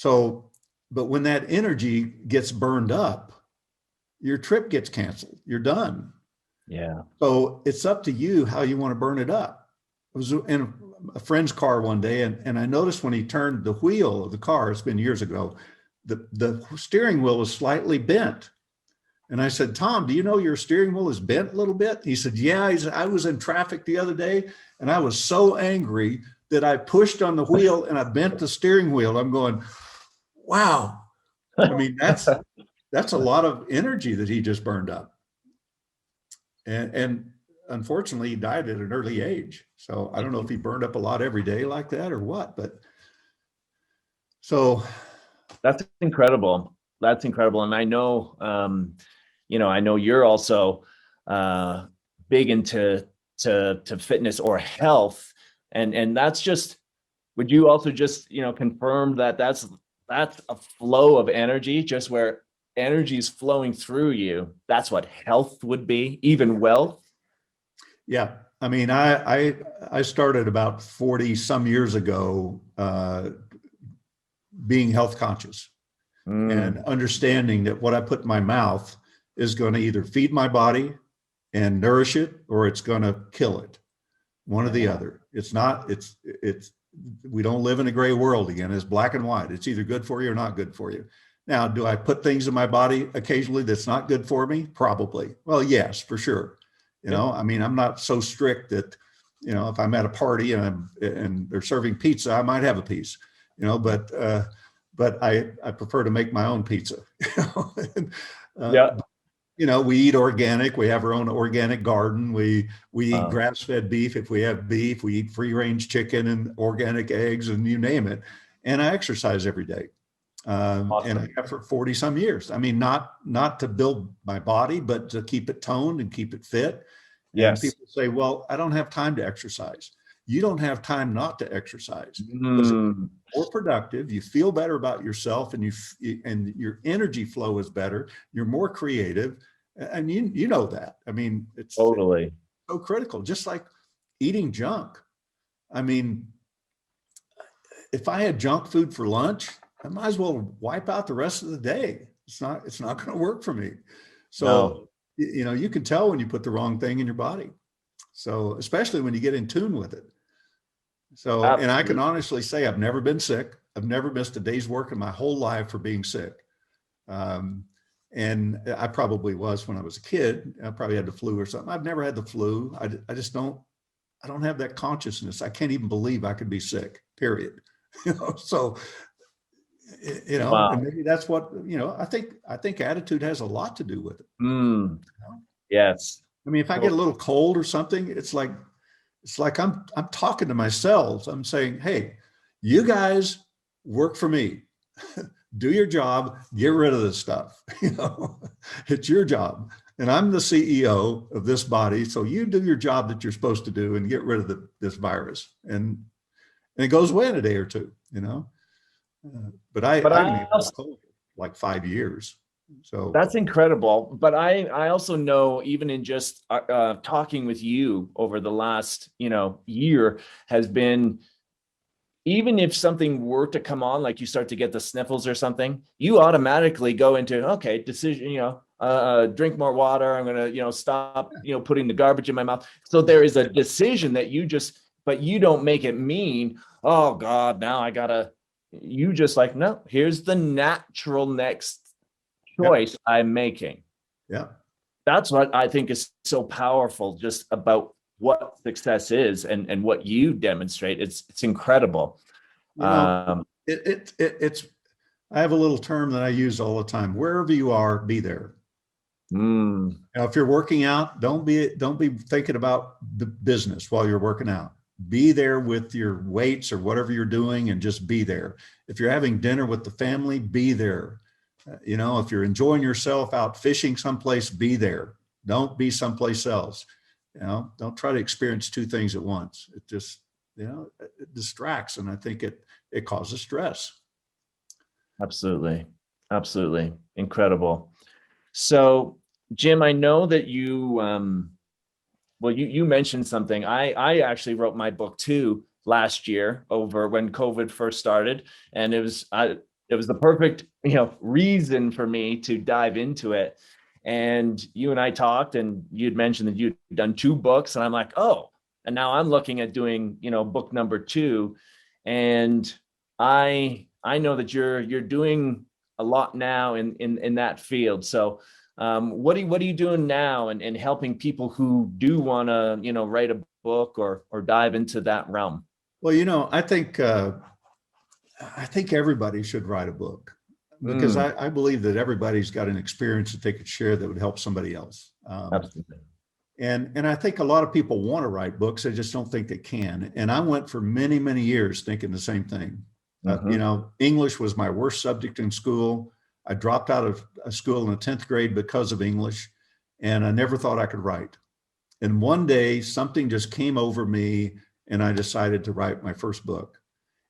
B: But when that energy gets burned up, your trip gets canceled. You're done.
A: Yeah.
B: So it's up to you how you want to burn it up. I was in a friend's car one day, and I noticed when he turned the wheel of the car, it's been years ago, the steering wheel was slightly bent. And I said, Tom, do you know your steering wheel is bent a little bit? He said, yeah. He said, I was in traffic the other day, and I was so angry that I pushed on the wheel and I bent the steering wheel. I'm going, wow. I mean, that's a lot of energy that he just burned up. And unfortunately, he died at an early age. So I don't know if he burned up a lot every day like that or what, but so.
A: That's incredible. That's incredible. And I know, I know you're also big into to fitness or health, and that's just. Would you also just confirm that that's a flow of energy, just where energy is flowing through you? That's what health would be, even wealth.
B: Yeah. I mean, I started about 40 some years ago, being health conscious and understanding that what I put in my mouth is going to either feed my body and nourish it, or it's going to kill it. One or the other. It's not, we don't live in a gray world again. It's black and white. It's either good for you or not good for you. Now, do I put things in my body occasionally that's not good for me? Probably. Well, yes, for sure. I mean, I'm not so strict that, if I'm at a party and they're serving pizza, I might have a piece, but I prefer to make my own pizza.
A: Yeah.
B: We eat organic. We have our own organic garden. We eat grass-fed beef. If we have beef, we eat free-range chicken and organic eggs, and you name it. And I exercise every day.
A: Awesome.
B: And I have for 40 some years. I mean, not to build my body, but to keep it toned and keep it fit.
A: Yes.
B: And people say, well, I don't have time to exercise. You don't have time not to exercise, because it's more productive. You feel better about yourself, and and your energy flow is better. You're more creative. And you know that. I mean, it's
A: totally
B: so critical, just like eating junk. I mean, if I had junk food for lunch, I might as well wipe out the rest of the day. It's not going to work for me. So, you can tell when you put the wrong thing in your body. So, especially when you get in tune with it. So,
A: Absolutely.
B: And I can honestly say I've never been sick. I've never missed a day's work in my whole life for being sick. And I probably was when I was a kid. I probably had the flu or something. I've never had the flu. I just don't have that consciousness. I can't even believe I could be sick, period. So,
A: Wow.
B: and maybe that's what, I think attitude has a lot to do with it.
A: Yes.
B: I mean, if I get a little cold or something, it's like I'm talking to my cells. I'm saying, hey, you guys work for me. Do your job, get rid of this stuff. It's your job. And I'm the CEO of this body. So you do your job that you're supposed to do and get rid of this virus. And it goes away in a day or two, But I also, like 5 years. So
A: that's incredible. But I also know, even in just talking with you over the last, year, has been, even if something were to come on, like you start to get the sniffles or something, you automatically go into, okay, decision, drink more water. I'm going to, stop, putting the garbage in my mouth. So there is a decision that but you don't make it mean, oh God, now I gotta, you just like, no, here's the natural next choice I'm making.
B: Yeah.
A: That's what I think is so powerful just about what success is and what you demonstrate. It's incredible.
B: It's I have a little term that I use all the time. Wherever you are, be there. Now, if you're working out, don't be thinking about the business while you're working out. Be there with your weights or whatever you're doing, and just be there. If you're having dinner with the family, be there. If you're enjoying yourself out fishing someplace, be there. Don't be someplace else. Don't try to experience two things at once. It just, it distracts, and I think it causes stress.
A: Absolutely. Absolutely. Incredible. So, Jim, I know that you, you mentioned something. I actually wrote my book too last year, over when COVID first started, and it was the perfect, reason for me to dive into it. And you and I talked, and you'd mentioned that you'd done 2 books, and I'm like, oh, and now I'm looking at doing, book number 2. And I know that you're doing a lot now in that field. So what are you doing now and helping people who do want to, write a book or dive into that realm?
B: Well, I think everybody should write a book, because I believe that everybody's got an experience that they could share that would help somebody else.
A: Absolutely.
B: And I think a lot of people want to write books. They just don't think they can. And I went for many, many years thinking the same thing. English was my worst subject in school. I dropped out of school in the 10th grade because of English, and I never thought I could write. And one day something just came over me and I decided to write my first book.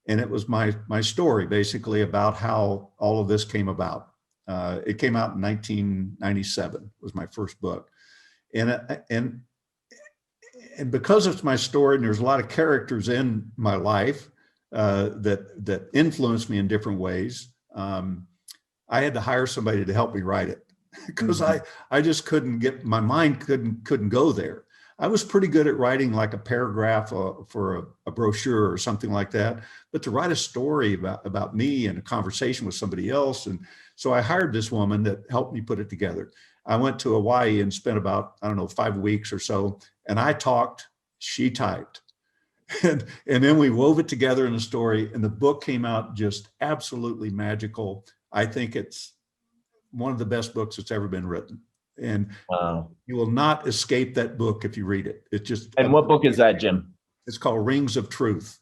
B: And it was my story basically about how all of this came about. It came out in 1997 was my first book. And because it's my story and there's a lot of characters in my life that influenced me in different ways, I had to hire somebody to help me write it because I just couldn't get, my mind couldn't go there. I was pretty good at writing like a paragraph for a brochure or something like that, but to write a story about me and a conversation with somebody else. And so I hired this woman that helped me put it together. I went to Hawaii and spent about, I don't know, 5 weeks or so. And I talked, she typed. And then we wove it together in a story, and the book came out just absolutely magical. I think it's one of the best books that's ever been written. And
A: Wow.
B: You will not escape that book if you read it. It's just.
A: And what book is that, Jim?
B: It's called Rings of Truth.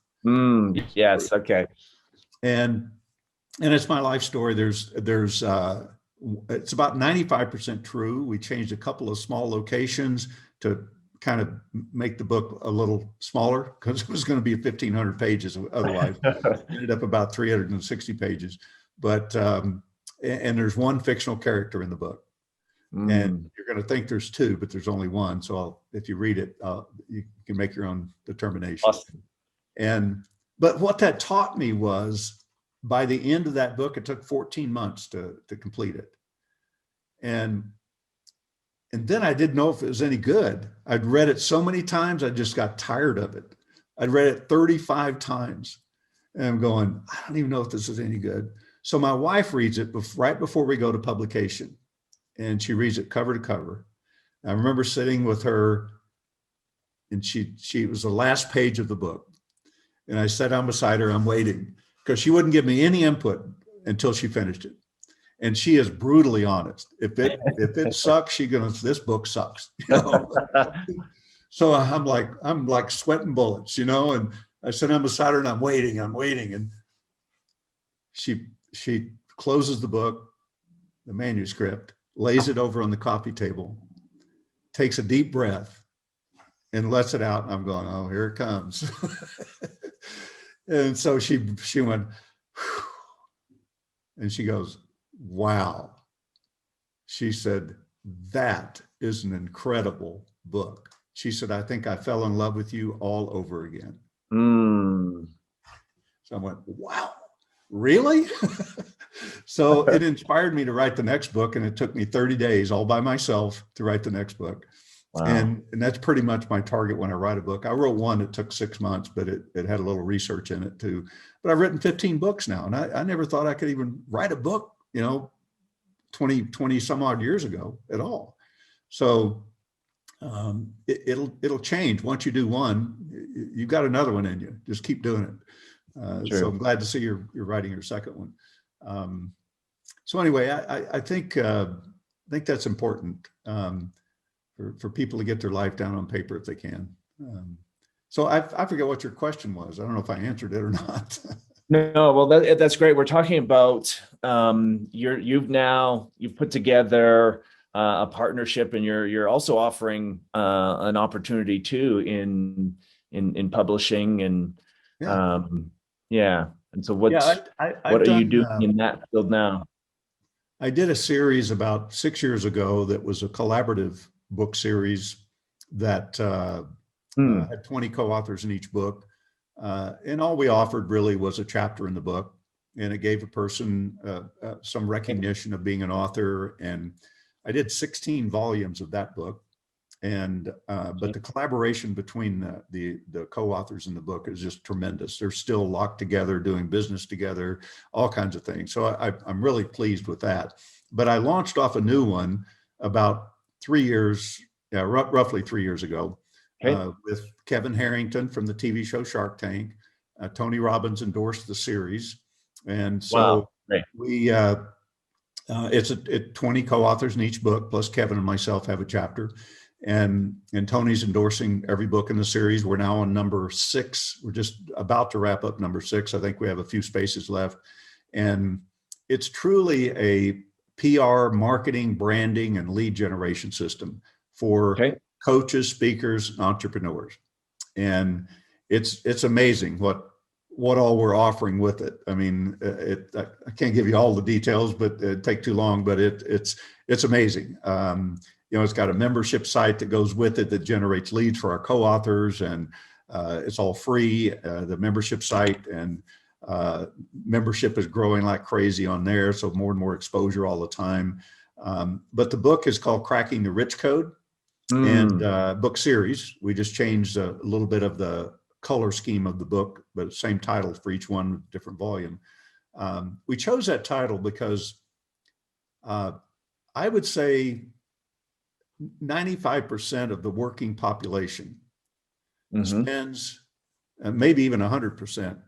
A: Yes. Okay.
B: And it's my life story. There's it's about 95% true. We changed a couple of small locations to kind of make the book a little smaller because it was going to be 1,500 pages otherwise. It ended up about 360 pages. But and there's one fictional character in the book. And you're going to think there's two, but there's only one. So if you read it, you can make your own determination.
A: Awesome.
B: But what that taught me was, by the end of that book, it took 14 months to complete it. And then I didn't know if it was any good. I'd read it so many times, I just got tired of it. I'd read it 35 times. And I'm going, I don't even know if this is any good. So my wife reads it right before we go to publication. And she reads it cover to cover. I remember sitting with her, and she was the last page of the book. And I sat down beside her, I'm waiting, because she wouldn't give me any input until she finished it. And she is brutally honest. If it sucks, she goes, this book sucks. You know? So I'm like sweating bullets, you know, and I sat down beside her and I'm waiting. And she closes the book, the manuscript, lays it over on the coffee table, takes a deep breath and lets it out. And I'm going, oh, here it comes. And so she went, whew, and she goes, wow. She said, that is an incredible book. She said, I think I fell in love with you all over again. So I went, wow, really? So it inspired me to write the next book, and it took me 30 days all by myself to write the next book. Wow. And that's pretty much my target when I write a book. I wrote one that took 6 months, but it had a little research in it too. But I've written 15 books now, and I never thought I could even write a book, you know, 20 some odd years ago at all. So it'll change. Once you do one, you've got another one in you. Just keep doing it. So I'm glad to see you're writing your second one. So anyway, I think that's important for people to get their life down on paper if they can. So I forget what your question was. I don't know if I answered it or not.
A: No, well, that's great. We're talking about you've put together a partnership, and you're also offering an opportunity too in publishing and yeah. And so what are you doing in that field now?
B: I did a series about 6 years ago that was a collaborative book series that had 20 co-authors in each book. And all we offered really was a chapter in the book, and it gave a person some recognition of being an author. And I did 16 volumes of that book. And but the collaboration between the co-authors in the book is just tremendous. They're still locked together, doing business together, all kinds of things. So I'm really pleased with that. But I launched off a new one about 3 years, roughly 3 years ago, with Kevin Harrington from the TV show Shark Tank. Tony Robbins endorsed the series, and so we it's 20 co-authors in each book, plus Kevin and myself have a chapter. And Tony's endorsing every book in the series. We're now on number 6. We're just about to wrap up number 6. I think we have a few spaces left. And it's truly PR, marketing, branding, and lead generation system for coaches, speakers, and entrepreneurs. And it's amazing what all we're offering with it. I mean, I can't give you all the details, but it'd take too long, but it's amazing. It's got a membership site that goes with it that generates leads for our co-authors, and it's all free, the membership site, and membership is growing like crazy on there. So more and more exposure all the time. But the book is called Cracking the Rich Code, and book series. We just changed a little bit of the color scheme of the book, but same title for each one, different volume. We chose that title because I would say 95% of the working population spends, maybe even 100%,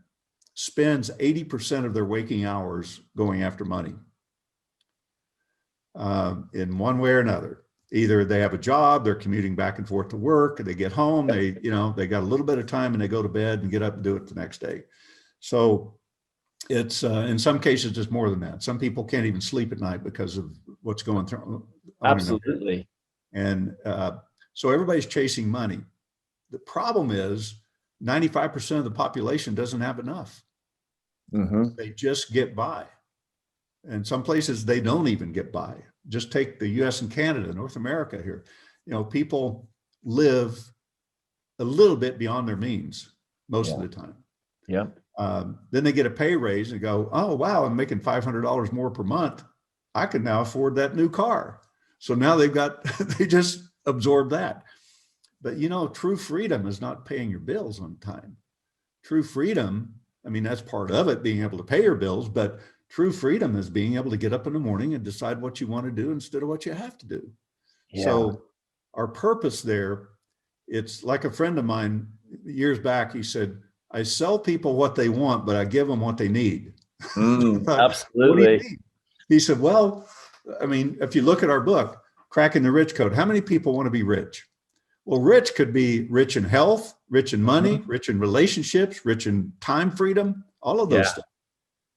B: spends 80% of their waking hours going after money in one way or another. Either they have a job, they're commuting back and forth to work, they get home, they got a little bit of time and they go to bed and get up and do it the next day. So it's in some cases it's more than that. Some people can't even sleep at night because of what's going through.
A: Absolutely.
B: And so everybody's chasing money. The problem is 95% of the population doesn't have enough. They just get by. And some places they don't even get by. Just take the US and Canada, North America here. People live a little bit beyond their means most of the time.
A: Yeah.
B: Then they get a pay raise and go, oh, wow, I'm making $500 more per month. I can now afford that new car. So now they just absorb that. But true freedom is not paying your bills on time. True freedom, I mean, that's part of it, being able to pay your bills, but true freedom is being able to get up in the morning and decide what you want to do instead of what you have to do. Yeah. So our purpose there, it's like a friend of mine years back, he said, I sell people what they want, but I give them what they need.
A: Absolutely.
B: What do you mean? He said, well, I mean, if you look at our book, Cracking the Rich Code, how many people want to be rich? Well, rich could be rich in health, rich in money, rich in relationships, rich in time freedom, all of those things.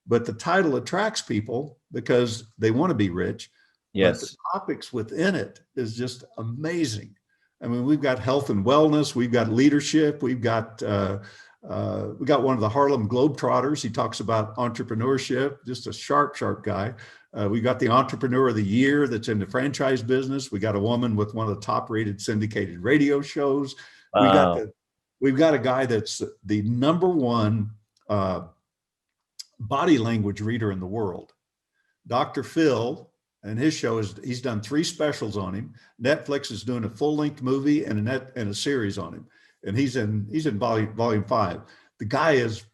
B: But the title attracts people because they want to be rich.
A: Yes.
B: But the topics within it is just amazing. I mean, we've got health and wellness, we've got leadership, we got one of the Harlem Globetrotters. He talks about entrepreneurship, just a sharp guy. We got the Entrepreneur of the Year that's in the franchise business. We got a woman with one of the top rated syndicated radio shows.
A: Wow.
B: We've got a guy that's the number one body language reader in the world. Dr. Phil, and his show he's done 3 specials on him. Netflix is doing a full-length movie and a series on him. And he's in volume 5. The guy is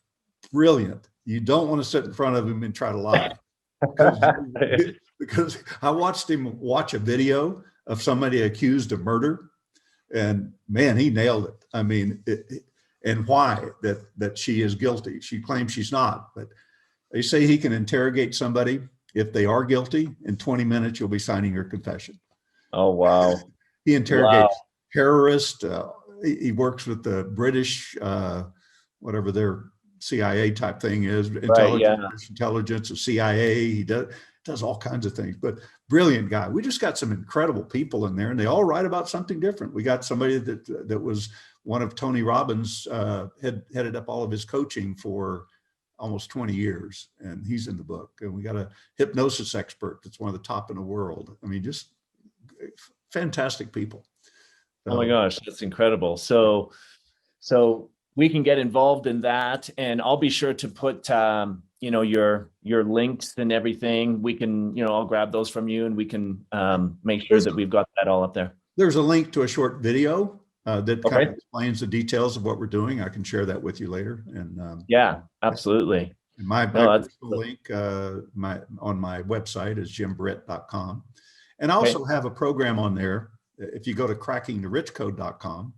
B: brilliant. You don't want to sit in front of him and try to lie. Because I watched him watch a video of somebody accused of murder, and man, he nailed it. I mean, and why that she is guilty. She claims she's not, but they say he can interrogate somebody. If they are guilty, in 20 minutes, you'll be signing your confession.
A: Oh, wow.
B: He interrogates terrorists. He works with the British, whatever their CIA type thing is, intelligence of CIA. He does all kinds of things, but brilliant guy. We just got some incredible people in there, and they all write about something different. We got somebody that was one of Tony Robbins, headed up all of his coaching for almost 20 years, and he's in the book. And we got a hypnosis expert that's one of the top in the world. I mean, just fantastic people.
A: Oh my gosh, that's incredible. So we can get involved in that, and I'll be sure to put your links and everything. We can, I'll grab those from you, and we can make sure that we've got that all up there.
B: There's a link to a short video that kind of explains the details of what we're doing. I can share that with you later. And
A: yeah, absolutely.
B: And my personal link on my website is jimbritt.com. And I also have a program on there. If you go to crackingtherichcode.com,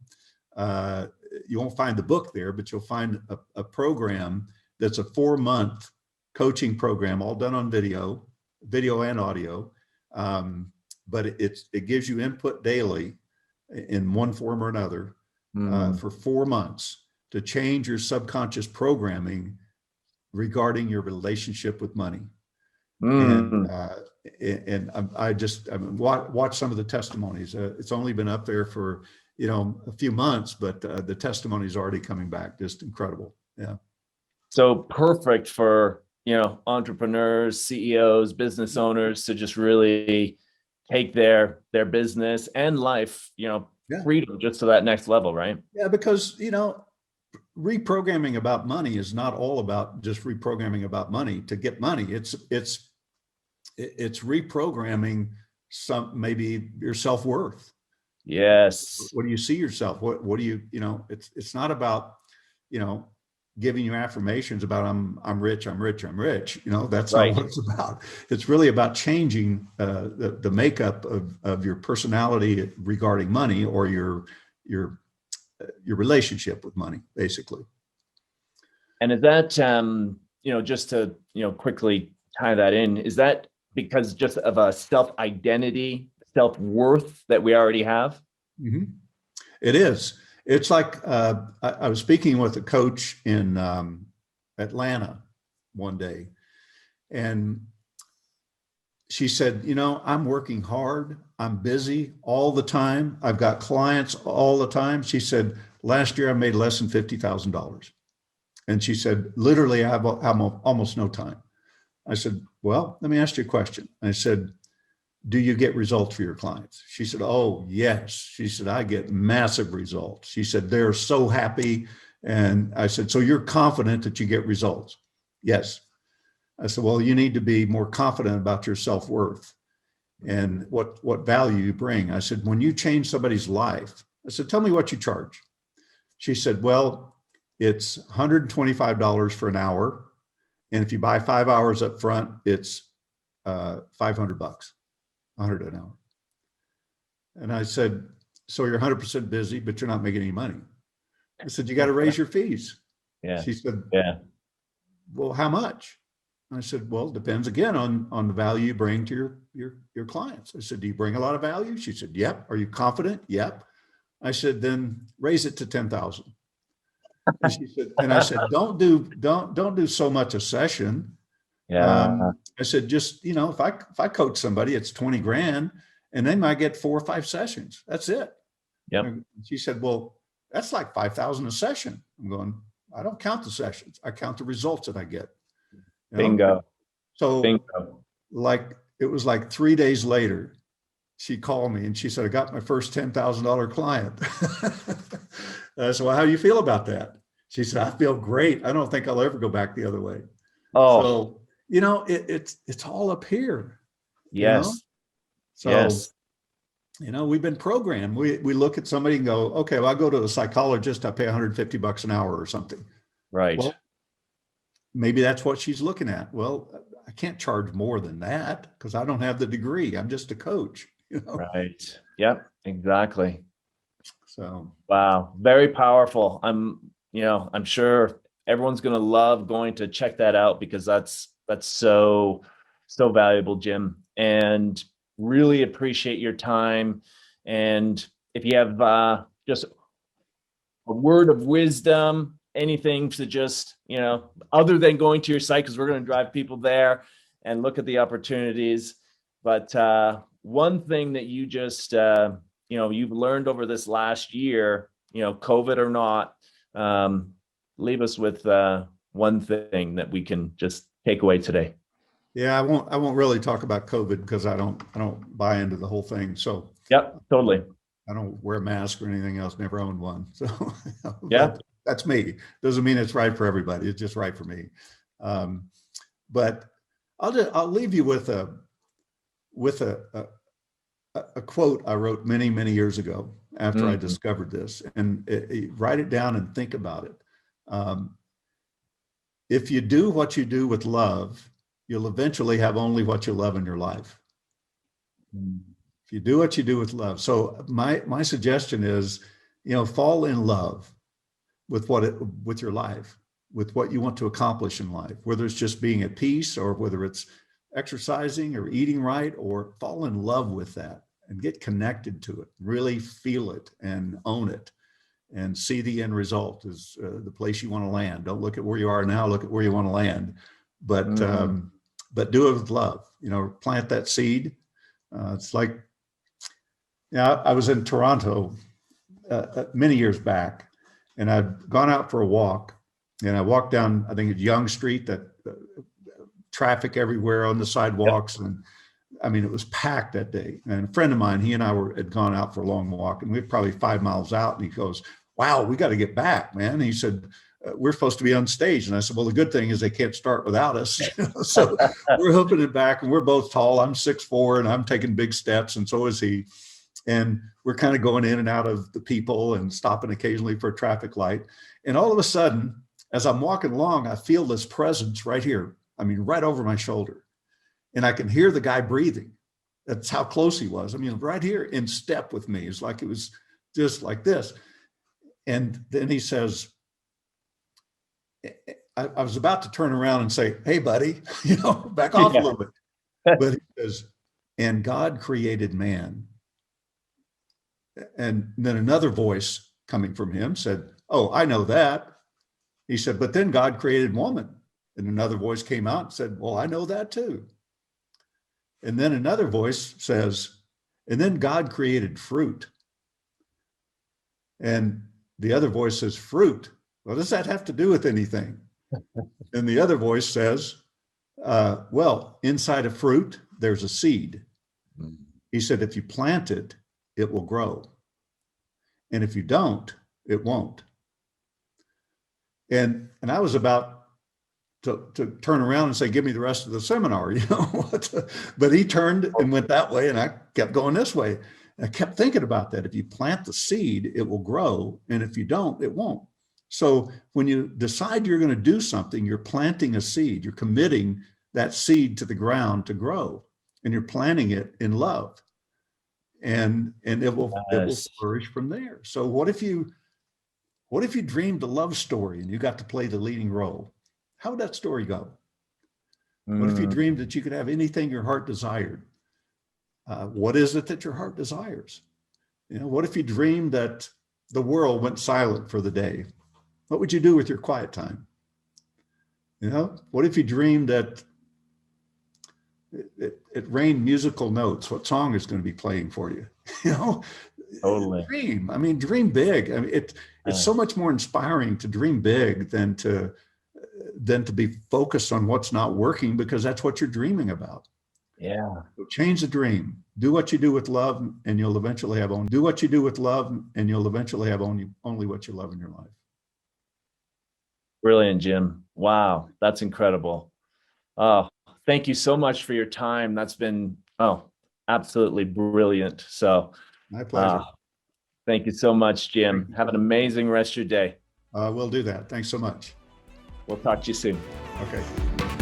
B: you won't find the book there, but you'll find a program that's a 4-month coaching program, all done on video and audio. But it gives you input daily in one form or another for 4 months to change your subconscious programming regarding your relationship with money. And
A: Mm.
B: I mean, watch some of the testimonies. It's only been up there for, a few months, but the testimony is already coming back. Just incredible. Yeah.
A: So perfect for, entrepreneurs, CEOs, business owners to just really take their business and life,
B: Yeah.
A: freedom just to that next level, right?
B: Yeah. Because, reprogramming about money is not all about just reprogramming about money to get money. It's reprogramming maybe your self-worth.
A: Yes.
B: What do you see yourself? What do it's not about, giving you affirmations about I'm rich, I'm rich, I'm rich. That's not
A: Right.
B: what it's about. It's really about changing the makeup of your personality regarding money, or your relationship with money, basically.
A: And is that, just to, quickly tie that in, is that because just of a self-identity, self-worth that we already have?
B: Mm-hmm. It is. It's like I was speaking with a coach in Atlanta one day, and she said, I'm working hard. I'm busy all the time. I've got clients all the time. She said, last year I made less than $50,000. And she said, literally, I have almost no time. I said, well, let me ask you a question. I said, do you get results for your clients? She said, oh, yes. She said, I get massive results. She said, they're so happy. And I said, so you're confident that you get results? Yes. I said, well, you need to be more confident about your self-worth and what value you bring. I said, when you change somebody's life, I said, tell me what you charge. She said, well, it's $125 for an hour. And if you buy 5 hours up front, it's $500, 100 an hour. And I said, so you're 100% busy, but you're not making any money. I said, you got to raise your fees.
A: Yeah.
B: She said,
A: Yeah.
B: well, how much? I said, well, it depends again on the value you bring to your clients. I said, do you bring a lot of value? She said, yep. Are you confident? Yep. I said, then raise it to 10,000. And she said, and I said, don't do so much a session.
A: Yeah.
B: I said, just, if I coach somebody, it's 20 grand and they might get 4 or 5 sessions. That's it.
A: Yep.
B: And she said, well, that's like 5,000 a session. I'm going, I don't count the sessions. I count the results that I get.
A: Bingo.
B: So
A: Bingo.
B: it was like 3 days later, she called me and she said, I got my first $10,000 client. I said, well, how do you feel about that? She said, I feel great. I don't think I'll ever go back the other way.
A: Oh,
B: so, it's all up here.
A: yes.
B: So,
A: yes.
B: we've been programmed. We look at somebody and go, okay, well, I go to a psychologist, I pay $150 an hour or something.
A: Right.
B: Well, maybe that's what she's looking at. Well, I can't charge more than that because I don't have the degree. I'm just a coach.
A: Right. Yep. Exactly.
B: So,
A: wow, very powerful. I'm sure everyone's going to love going to check that out because that's so valuable, Jim, and really appreciate your time. And if you have just a word of wisdom, anything to just, other than going to your site, because we're going to drive people there and look at the opportunities. But one thing that you just, you've learned over this last year, COVID or not, leave us with one thing that we can just take away today.
B: Yeah, I won't really talk about COVID because I don't buy into the whole thing. So
A: yep, totally.
B: I don't wear a mask or anything else. Never owned one. So
A: yeah,
B: that's me. Doesn't mean it's right for everybody. It's just right for me. But I'll leave you with a quote I wrote many, many years ago after I discovered this, and write it down and think about it. If you do what you do with love, you'll eventually have only what you love in your life. If you do what you do with love. So my suggestion is, fall in love with with your life, with what you want to accomplish in life, whether it's just being at peace or whether it's exercising or eating right, or fall in love with that and get connected to it, really feel it and own it and see the end result is the place you want to land. Don't look at where you are now, look at where you want to land. But but do it with love. Plant that seed. It's like, I was in Toronto many years back, and I'd gone out for a walk, and I walked down, I think it's Yonge Street, that traffic everywhere on the sidewalks. Yep. And I mean, it was packed that day. And a friend of mine, he and I had gone out for a long walk, and we were probably 5 miles out. And he goes, "Wow, we got to get back, man." And he said, "We're supposed to be on stage." And I said, "Well, the good thing is they can't start without us." So we're hooping it back, and we're both tall. I'm 6'4", and I'm taking big steps, and so is he. And we're kind of going in and out of the people and stopping occasionally for a traffic light. And all of a sudden, as I'm walking along, I feel this presence right here. I mean, right over my shoulder. And I can hear the guy breathing. That's how close he was. I mean, right here in step with me. It's like it was just like this. And then he says, I was about to turn around and say, "Hey, buddy, back off a little bit." But he says, "And God created man." And then another voice coming from him said, "Oh, I know that." He said, "But then God created woman." And another voice came out and said, "Well, I know that too." And then another voice says, "And then God created fruit." And the other voice says, "Fruit? What does that have to do with anything?" And the other voice says, "Well, inside a fruit, there's a seed." He said, "If you plant it, it will grow. And if you don't, it won't." And I was about to turn around and say, "Give me the rest of the seminar," but he turned and went that way, and I kept going this way. And I kept thinking about that. If you plant the seed, it will grow. And if you don't, it won't. So when you decide you're going to do something, you're planting a seed. You're committing that seed to the ground to grow, and you're planting it in love. And it will flourish from there. So what if you dreamed a love story and you got to play the leading role? How would that story go? What if you dreamed that you could have anything your heart desired? What is it that your heart desires? What if you dreamed that the world went silent for the day? What would you do with your quiet time? What if you dreamed that it rained musical notes? What song is going to be playing for you?
A: Totally.
B: Dream. I mean, dream big. I mean, it's so much more inspiring to dream big than to be focused on what's not working, because that's what you're dreaming about.
A: Yeah.
B: So change the dream. Do what you do with love, and you'll eventually have only. Do what you do with love, and you'll eventually have only what you love in your life.
A: Brilliant, Jim. Wow, that's incredible. Oh, thank you so much for your time. That's been absolutely brilliant. So
B: my pleasure.
A: Thank you so much, Jim. Have an amazing rest of your day.
B: We'll do that. Thanks so much.
A: We'll talk to you soon.
B: Okay.